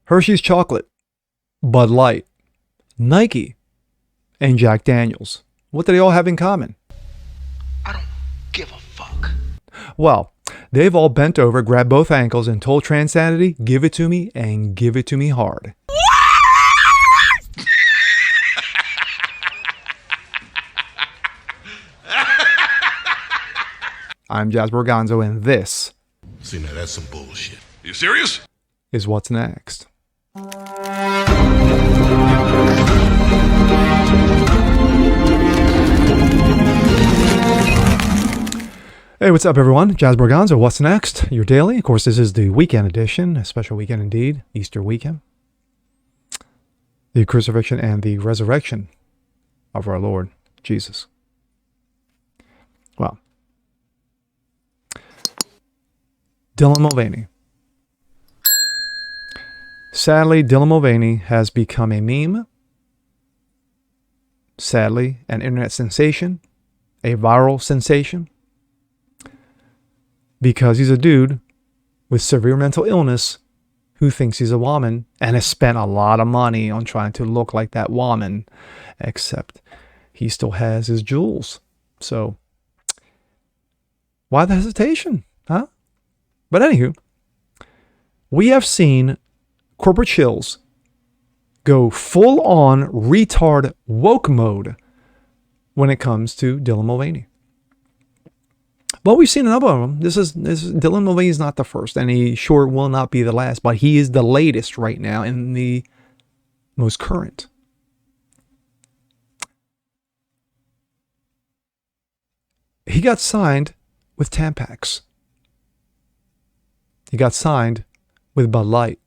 Hershey's Chocolate, Bud Light, Nike, and Jack Daniels. What do they all have in common? I don't give a fuck. Well, they've all bent over, grabbed both ankles, and told Transanity, give it to me, and give it to me hard. I'm Jasper Gonzo, and this See, now that's some bullshit. You serious? is what's next. Hey, what's up, everyone? Jasper Gonzo, what's next? Your daily. Of course, this is the weekend edition, a special weekend indeed, Easter weekend. The crucifixion and the resurrection of our Lord Jesus. Well, Dylan Mulvaney. Sadly, Dylan Mulvaney has become a meme. Sadly, an internet sensation, a viral sensation, because he's a dude with severe mental illness who thinks he's a woman and has spent a lot of money on trying to look like that woman, except he still has his jewels. So, why the hesitation, huh? But anywho, we have seen corporate chills go full-on retard woke mode when it comes to Dylan Mulvaney. Well, we've seen a number of them. This is Dylan Mulvaney is not the first, and he sure will not be the last, but he is the latest right now and the most current. He got signed with Tampax. He got signed with Bud Light.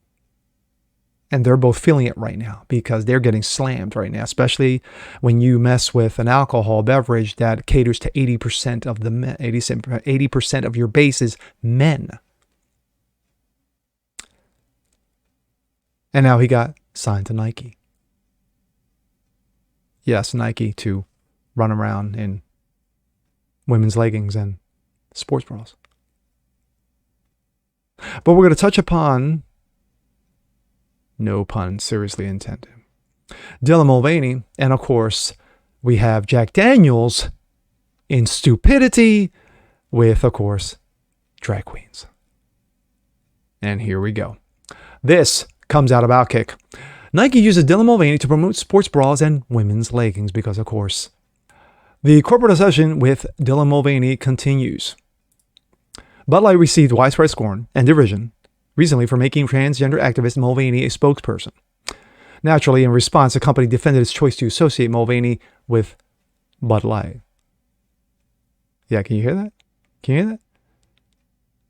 And they're both feeling it right now because they're getting slammed right now, especially when you mess with an alcohol beverage that caters to 80% of the 80% of your base is men. And now he got signed to Nike. Yes, Nike to run around in women's leggings and sports bras. But we're going to touch upon, no pun seriously intended, Dylan Mulvaney, and of course, we have Jack Daniels in stupidity with, of course, drag queens. And here we go. This comes out of Outkick. Nike uses Dylan Mulvaney to promote sports bras and women's leggings because, of course, the corporate obsession with Dylan Mulvaney continues. Bud Light received widespread scorn and derision recently for making transgender activist Mulvaney a spokesperson. Naturally, in response, the company defended its choice to associate Mulvaney with Bud Light. Yeah, can you hear that? Can you hear that?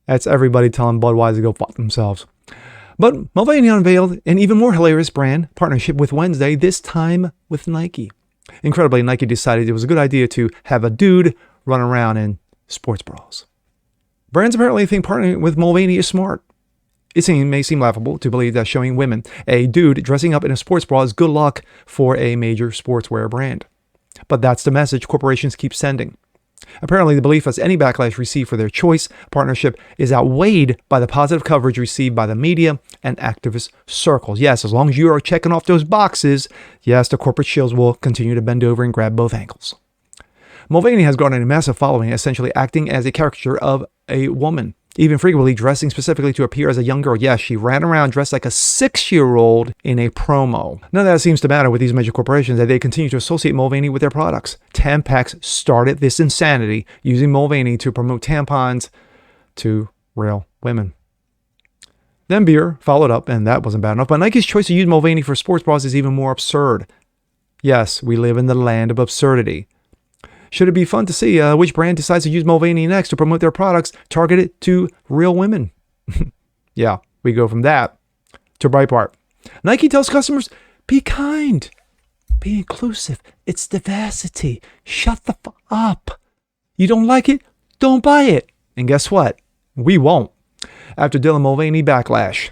That's everybody telling Budweiser to go fuck themselves. But Mulvaney unveiled an even more hilarious brand partnership with Wednesday, this time with Nike. Incredibly, Nike decided it was a good idea to have a dude run around in sports bras. Brands apparently think partnering with Mulvaney is smart. It may seem laughable to believe that showing women a dude dressing up in a sports bra is good luck for a major sportswear brand. But that's the message corporations keep sending. Apparently, the belief that any backlash received for their choice partnership is outweighed by the positive coverage received by the media and activist circles. Yes, as long as you are checking off those boxes, yes, the corporate shills will continue to bend over and grab both ankles. Mulvaney has garnered a massive following, essentially acting as a caricature of a woman, even frequently dressing specifically to appear as a young girl. Yes, she ran around dressed like a 6-year-old in a promo. None of that seems to matter with these major corporations, that they continue to associate Mulvaney with their products. Tampax started this insanity, using Mulvaney to promote tampons to real women. Then beer followed up, and that wasn't bad enough. But Nike's choice to use Mulvaney for sports bras is even more absurd. Yes, we live in the land of absurdity. Should it be fun to see which brand decides to use Mulvaney next to promote their products targeted to real women? Yeah, we go from that to Breitbart. Nike tells customers, be kind, be inclusive. It's diversity. Shut the fuck up. You don't like it? Don't buy it. And guess what? We won't. After Dylan Mulvaney backlash,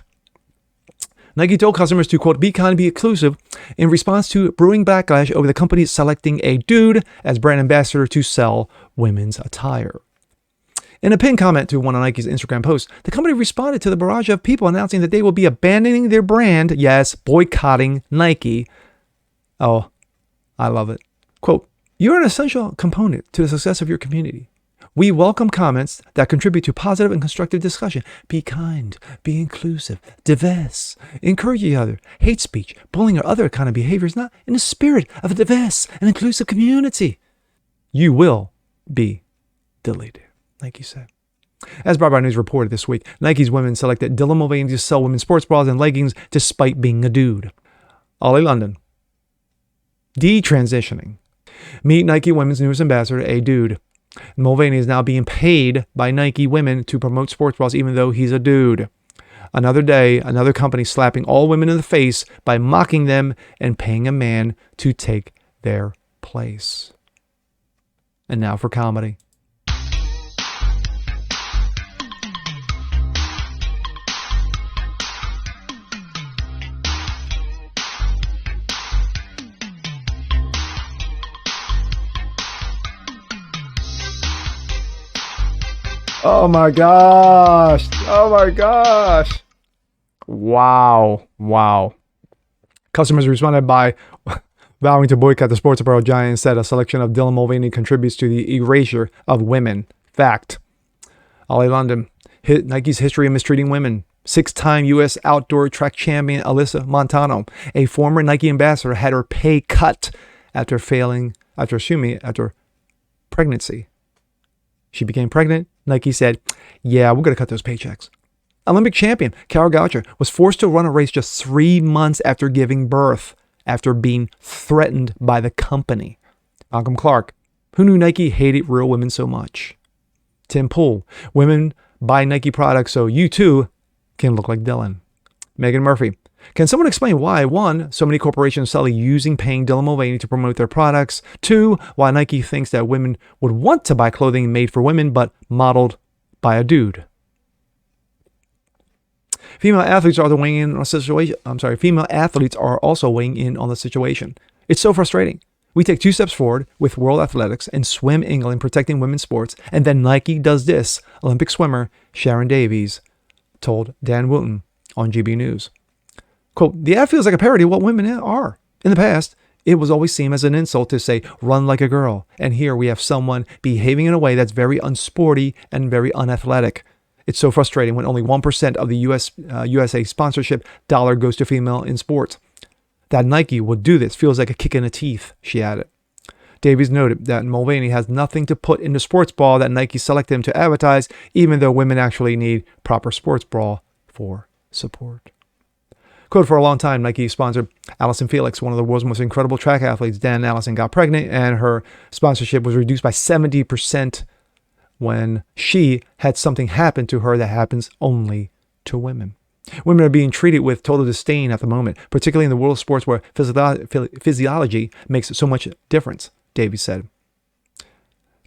Nike told customers to, quote, be kind and be inclusive in response to brewing backlash over the company selecting a dude as brand ambassador to sell women's attire. In a pinned comment to one of Nike's Instagram posts, the company responded to the barrage of people announcing that they will be abandoning their brand, yes, boycotting Nike. Oh, I love it. Quote, "You're an essential component to the success of your community. We welcome comments that contribute to positive and constructive discussion. Be kind, be inclusive, diverse, encourage each other. Hate speech, bullying, or other kind of behavior is not in the spirit of a diverse and inclusive community. You will be deleted," Nike said. As Barbara News reported this week, Nike's women selected Dylan Mulvaney to sell women's sports bras and leggings despite being a dude. Ollie London. Detransitioning. Meet Nike women's newest ambassador, a dude. Mulvaney is now being paid by Nike women to promote sports bras even though he's a dude. Another day, another company slapping all women in the face by mocking them and paying a man to take their place. And now for comedy. Oh my gosh. Oh my gosh. Wow. Customers responded by vowing to boycott the sports apparel giant and said a selection of Dylan Mulvaney contributes to the erasure of women. Fact. Ollie London. Nike's history of mistreating women. 6-time U.S. outdoor track champion Alyssa Montano, a former Nike ambassador, had her pay cut after pregnancy. She became pregnant. Nike said, "Yeah, we're going to cut those paychecks." Olympic champion Carol Goucher was forced to run a race just 3 months after giving birth, after being threatened by the company. Malcolm Clark, who knew Nike hated real women so much. Tim Pool, women buy Nike products so you too can look like Dylan. Megan Murphy, can someone explain why, 1, so many corporations suddenly using paying Dylan Mulvaney to promote their products, 2, why Nike thinks that women would want to buy clothing made for women but modeled by a dude? Female athletes are also weighing in on the situation. It's so frustrating. We take 2 steps forward with World Athletics and Swim England protecting women's sports, and then Nike does this, Olympic swimmer Sharon Davies told Dan Wooten on GB News. Quote, "The ad feels like a parody of what women are. In the past, it was always seen as an insult to say, run like a girl. And here we have someone behaving in a way that's very unsporty and very unathletic. It's so frustrating when only 1% of the USA sponsorship dollar goes to female in sports. That Nike would do this feels like a kick in the teeth," she added. Davies noted that Mulvaney has nothing to put in the sports bra that Nike selected him to advertise, even though women actually need proper sports bra for support. Quote, "For a long time, Nike sponsored Allison Felix, one of the world's most incredible track athletes. Then Allison got pregnant and her sponsorship was reduced by 70% when she had something happen to her that happens only to women. Women are being treated with total disdain at the moment, particularly in the world of sports where physiology makes so much difference," Davies said.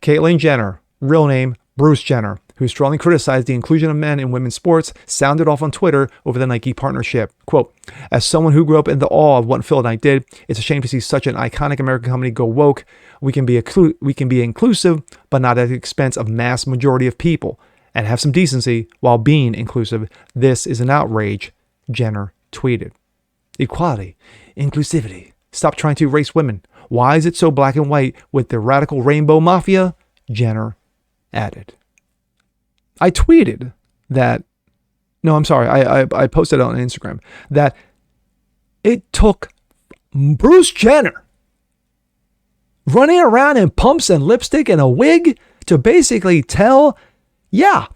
Caitlyn Jenner, real name Bruce Jenner, who strongly criticized the inclusion of men in women's sports, sounded off on Twitter over the Nike partnership. Quote, "As someone who grew up in the awe of what Phil Knight did, it's a shame to see such an iconic American company go woke. We can be inclusive, but not at the expense of mass majority of people, and have some decency while being inclusive. This is an outrage," Jenner tweeted. "Equality, inclusivity. Stop trying to erase women. Why is it so black and white with the radical rainbow mafia?" Jenner added. I tweeted that, I posted on Instagram that it took Bruce Jenner running around in pumps and lipstick and a wig to basically tell, yeah,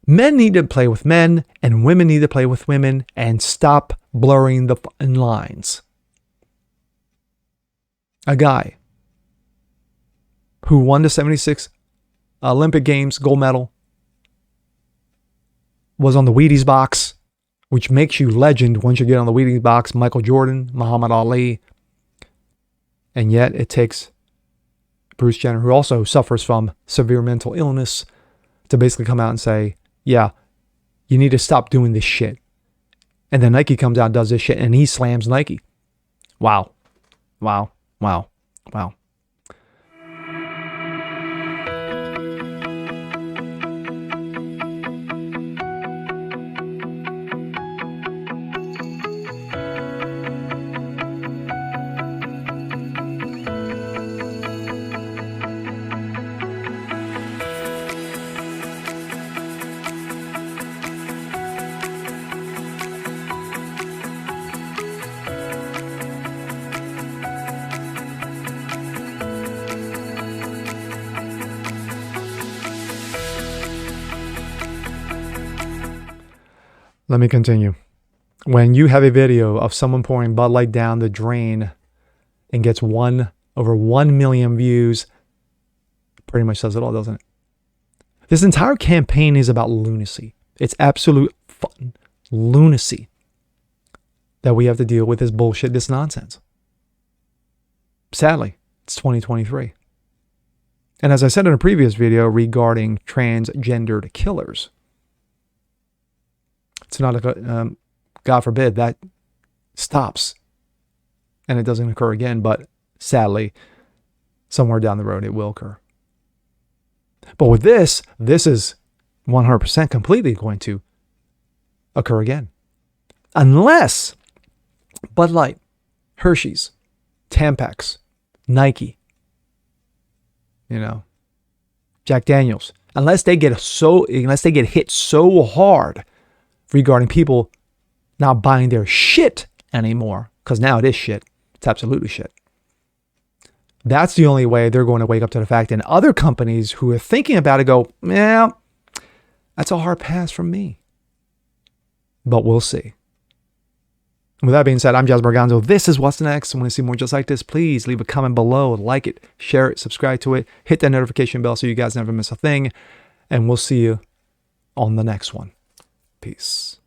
men need to play with men and women need to play with women and stop blurring the lines. A guy who won the 76 Olympic Games gold medal, was on the Wheaties box, which makes you legend once you get on the Wheaties box, Michael Jordan, Muhammad Ali. And yet it takes Bruce Jenner, who also suffers from severe mental illness, to basically come out and say, yeah, you need to stop doing this shit. And then Nike comes out and does this shit, and he slams Nike. Wow. Wow. Wow. Wow. Let me continue. When you have a video of someone pouring Bud Light down the drain and gets over 1 million views, pretty much says it all, doesn't it? This entire campaign is about lunacy. It's absolute fun lunacy that we have to deal with this bullshit, this nonsense. Sadly, it's 2023. And as I said in a previous video regarding transgendered killers, it's not a, God forbid, that stops and it doesn't occur again, but sadly, somewhere down the road, it will occur. But with this is 100% completely going to occur again. Unless Bud Light, Hershey's, Tampax, Nike, Jack Daniels, unless they get hit so hard regarding people not buying their shit anymore, because now it is shit. It's absolutely shit. That's the only way they're going to wake up to the fact. And other companies who are thinking about it go, yeah, that's a hard pass from me. But we'll see. And with that being said, I'm Jazz Barganzo. This is What's Next. I want to see more just like this. Please leave a comment below, like it, share it, subscribe to it, hit that notification bell so you guys never miss a thing. And we'll see you on the next one. Peace.